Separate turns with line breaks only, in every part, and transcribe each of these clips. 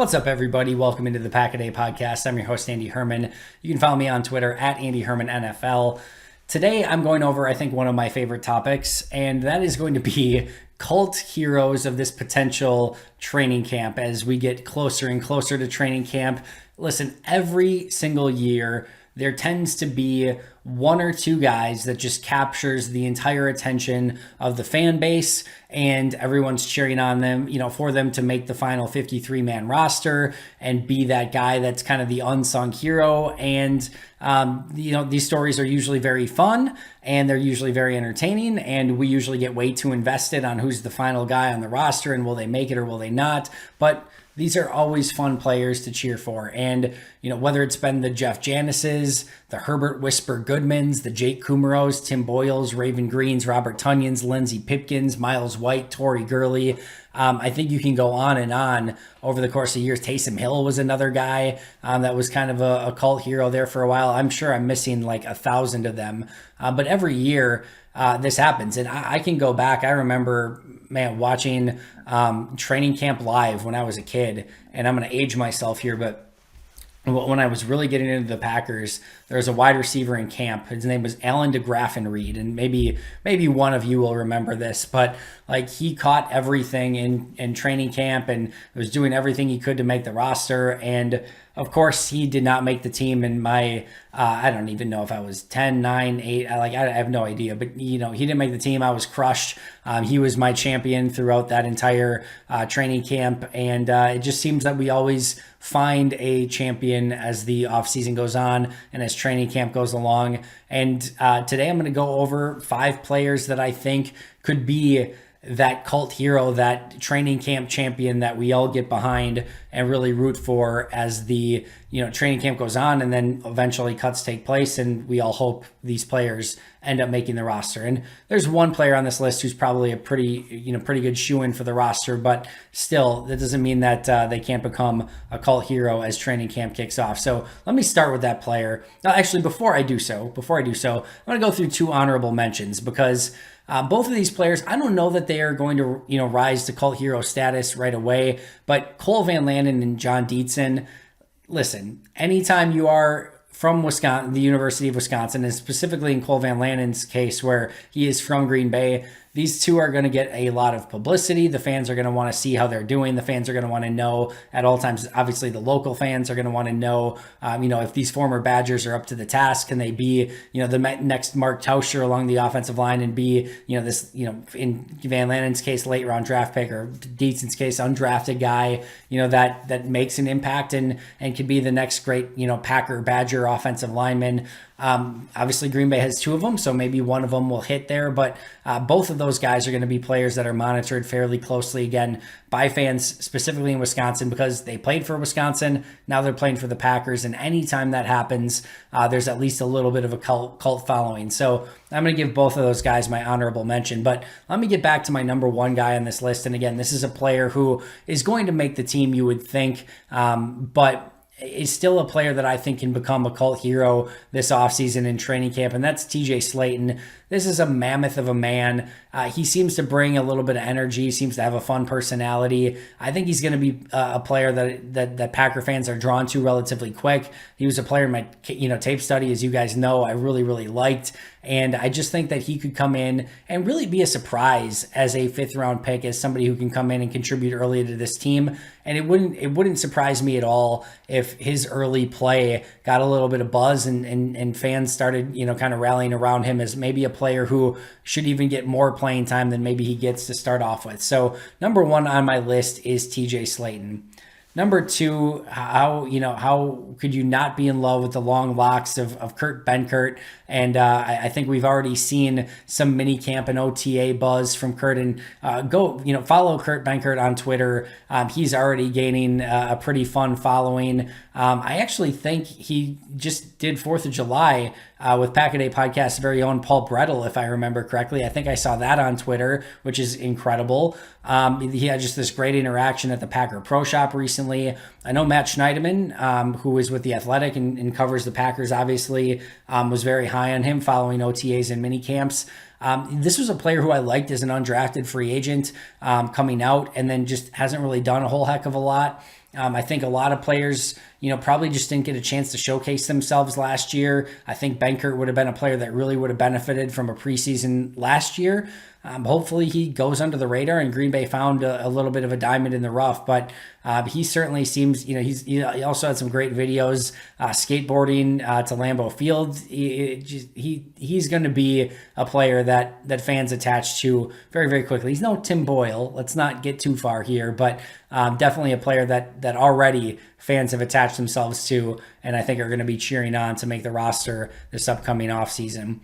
What's up, everybody? Welcome into the Pack a Day podcast. I'm your host, Andy Herman. You can follow me on Twitter at Andy Herman NFL. Today, I'm going over, I think, one of my favorite topics, and that is going to be cult heroes of this potential training camp as we get closer and closer to training camp. Listen, every single year, there tends to be one or two guys that just captures the entire attention of the fan base, and everyone's cheering on them, for them to make the final 53-man roster and be that guy that's kind of the unsung hero. And, these stories are usually very fun and they're usually very entertaining, and we usually get way too invested on who's the final guy on the roster and will they make it or will they not. But these are always fun players to cheer for. And, whether it's been the Jeff Janises, the Herbert Whisper Goodmans, the Jake Kumerows, Tim Boyles, Raven Greens, Robert Tunyons, Lindsey Pipkins, Myles White, Todd Gurley. I think you can go on and on over the course of years. Taysom Hill was another guy that was kind of a cult hero there for a while. I'm sure I'm missing like 1,000 of them. But every year this happens. And I can go back. I remember, watching training camp live when I was a kid. And I'm going to age myself here, but when I was really getting into the Packers, there was a wide receiver in camp. His name was Alan DeGraffenreid, and maybe one of you will remember this, but like he caught everything in training camp and was doing everything he could to make the roster. And of course, he did not make the team in my, I don't even know if I was 10, 9, 8, I have no idea, but he didn't make the team. I was crushed. He was my champion throughout that entire training camp. And it just seems that we always find a champion as the offseason goes on and as training camp goes along. And today I'm going to go over 5 players that I think could be that cult hero, that training camp champion that we all get behind and really root for as the training camp goes on, and then eventually cuts take place, and we all hope these players end up making the roster. And there's one player on this list who's probably a pretty good shoo-in for the roster, but still, that doesn't mean that they can't become a cult hero as training camp kicks off. So let me start with that player. Now, actually, before I do so, I'm going to go through 2 honorable mentions, because both of these players, I don't know that they are going to, rise to cult hero status right away, but Cole Van Landen and John Dietzen, listen, anytime you are from Wisconsin, the University of Wisconsin, and specifically in Cole Van Landen's case where he is from Green Bay, these two are going to get a lot of publicity. The fans are going to want to see how they're doing. The fans are going to want to know at all times. Obviously, the local fans are going to want to know, if these former Badgers are up to the task. Can they be, the next Mark Tauscher along the offensive line and be, this, in Van Landen's case, late round draft pick, or Dietzen's case, undrafted guy, that makes an impact and can be the next great, Packer Badger offensive lineman. Obviously, Green Bay has 2 of them, so maybe one of them will hit there. But both of those guys are going to be players that are monitored fairly closely, again, by fans, specifically in Wisconsin, because they played for Wisconsin. Now they're playing for the Packers. And anytime that happens, there's at least a little bit of a cult following. So I'm going to give both of those guys my honorable mention. But let me get back to my number 1 guy on this list. And again, this is a player who is going to make the team, you would think, but is still a player that I think can become a cult hero this offseason in training camp, and that's TJ Slayton. This is a mammoth of a man. He seems to bring a little bit of energy, seems to have a fun personality. I think he's going to be a player that Packer fans are drawn to relatively quick. He was a player in my tape study, as you guys know, I really, really liked. And I just think that he could come in and really be a surprise as a 5th round pick, as somebody who can come in and contribute early to this team. And it wouldn't surprise me at all if his early play got a little bit of buzz and fans started, kind of rallying around him as maybe a player who should even get more playing time than maybe he gets to start off with. So number 1 on my list is TJ Slayton. Number 2, how could you not be in love with the long locks of Kurt Benkert? And I think we've already seen some mini camp and OTA buzz from Kurt. And follow Kurt Benkert on Twitter. He's already gaining a pretty fun following. I actually think he just did 4th of July with Pack a Day Podcast's very own Paul Brettel, if I remember correctly. I think I saw that on Twitter, which is incredible. He had just this great interaction at the Packer Pro Shop recently. I know Matt Schneiderman, who is with The Athletic and covers the Packers, obviously, was very high on him following OTAs and mini camps. This was a player who I liked as an undrafted free agent coming out, and then just hasn't really done a whole heck of a lot. I think a lot of players, probably just didn't get a chance to showcase themselves last year. I think Benkert would have been a player that really would have benefited from a preseason last year. Hopefully he goes under the radar, and Green Bay found a little bit of a diamond in the rough, but he certainly seems, he also had some great videos skateboarding to Lambeau Field. He's going to be a player that fans attach to very, very quickly. He's no Tim Boyle. Let's not get too far here, but definitely a player that already fans have attached themselves to, and I think are going to be cheering on to make the roster this upcoming offseason.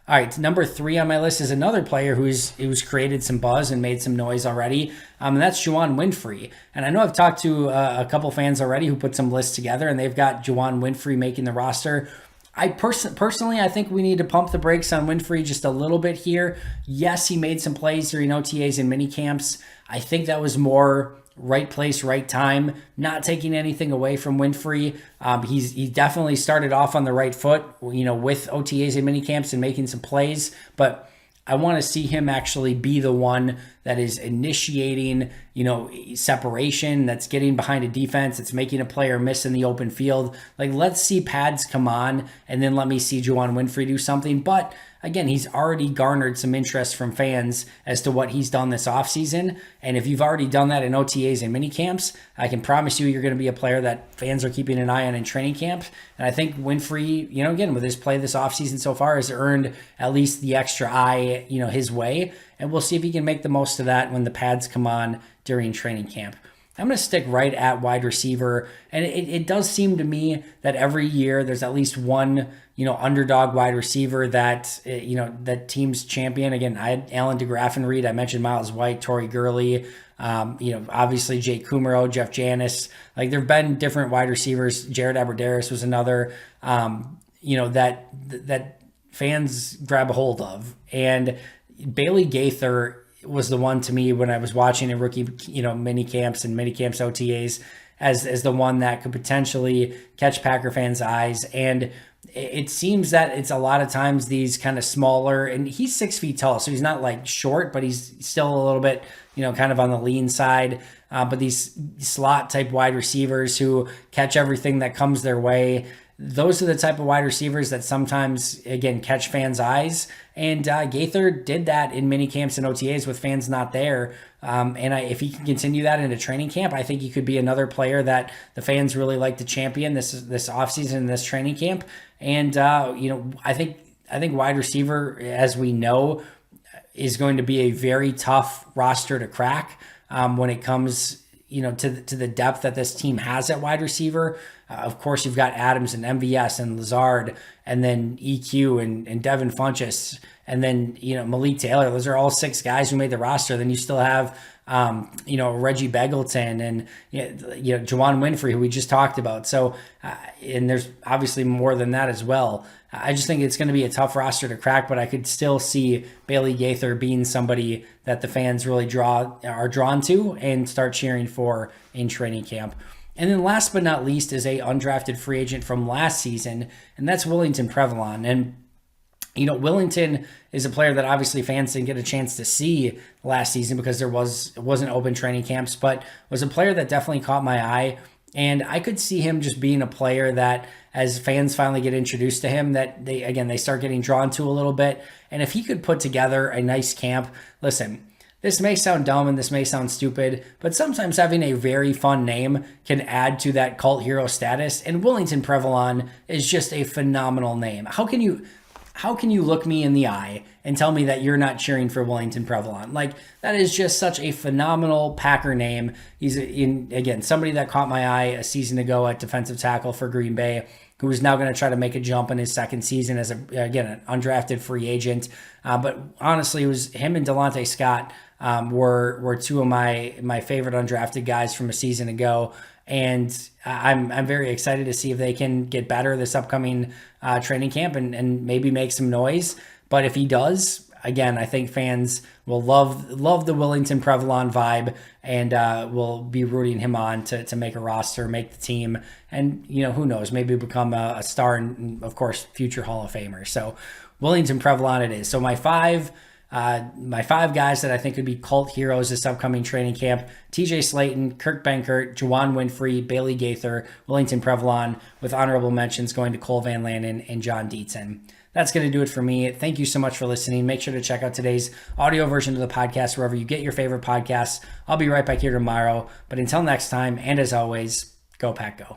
All right, number 3 on my list is another player who's created some buzz and made some noise already, and that's Juwan Winfree. And I know I've talked to a couple fans already who put some lists together, and they've got Juwan Winfree making the roster. I personally, I think we need to pump the brakes on Winfree just a little bit here. Yes, he made some plays during OTAs and mini camps. I think that was more right place, right time, not taking anything away from Winfree. He definitely started off on the right foot, with OTAs and mini camps and making some plays, but I want to see him actually be the one that is initiating, separation, that's getting behind a defense, that's making a player miss in the open field. Like, let's see pads come on, and then let me see Juwan Winfree do something. But again, he's already garnered some interest from fans as to what he's done this offseason. And if you've already done that in OTAs and mini camps, I can promise you're going to be a player that fans are keeping an eye on in training camp. And I think Winfree, again, with his play this offseason so far, has earned at least the extra eye, his way. And we'll see if he can make the most of that when the pads come on during training camp. I'm going to stick right at wide receiver. And it does seem to me that every year there's at least one, underdog wide receiver that, that teams champion. Again, I had Alan DeGraffenreid. I mentioned Myles White, Todd Gurley, obviously Jake Kumaro, Jeff Janis. Like, there have been different wide receivers. Jared Abbrederis was another, that fans grab a hold of. And Bailey Gaither was the one to me when I was watching in rookie, mini camps OTAs as the one that could potentially catch Packer fans' eyes. And it seems that it's a lot of times these kind of smaller, and he's 6 feet tall, so he's not like short, but he's still a little bit, kind of on the lean side. But these slot type wide receivers who catch everything that comes their way, those are the type of wide receivers that sometimes, again, catch fans' eyes. And Gaither did that in mini camps and OTAs with fans not there. If he can continue that into training camp, I think he could be another player that the fans really like to champion this offseason and this training camp. And, I think wide receiver, as we know, is going to be a very tough roster to crack when it comes, to the depth that this team has at wide receiver. Of course, you've got Adams and MVS and Lazard, and then EQ and Devin Funchess, and then, Malik Taylor. Those are all 6 guys who made the roster. Then you still have, Reggie Begelton and, Juwan Winfree, who we just talked about. So, and there's obviously more than that as well. I just think it's going to be a tough roster to crack, but I could still see Bailey Gaither being somebody that the fans really are drawn to and start cheering for in training camp. And then last but not least is a undrafted free agent from last season, and that's Wellington Previlon. And, Wellington is a player that obviously fans didn't get a chance to see last season because it wasn't open training camps, but was a player that definitely caught my eye. And I could see him just being a player that, as fans finally get introduced to him, that they start getting drawn to a little bit. And if he could put together a nice camp, listen, this may sound dumb and this may sound stupid, but sometimes having a very fun name can add to that cult hero status. And Wellington Previlon is just a phenomenal name. How can you look me in the eye and tell me that you're not cheering for Wellington Previlon? Like, that is just such a phenomenal Packer name. He's, somebody that caught my eye a season ago at defensive tackle for Green Bay, who is now going to try to make a jump in his second season as an undrafted free agent. But honestly, it was him and Delonte Scott were 2 of my favorite undrafted guys from a season ago. And I'm very excited to see if they can get better this upcoming training camp and maybe make some noise. But if he does, again, I think fans will love the Wellington Previlon vibe and will be rooting him on to make a roster, make the team, and who knows, maybe become a star and, of course, future Hall of Famer. So Wellington Previlon it is. So my five guys that I think could be cult heroes this upcoming training camp: TJ Slayton, Kurt Benkert, Juwan Winfree, Bailey Gaither, Wellington Previlon, with honorable mentions going to Cole Van Lanen and John Deaton. That's going to do it for me. Thank you so much for listening. Make sure to check out today's audio version of the podcast wherever you get your favorite podcasts. I'll be right back here tomorrow. But until next time, and as always, go Pack Go.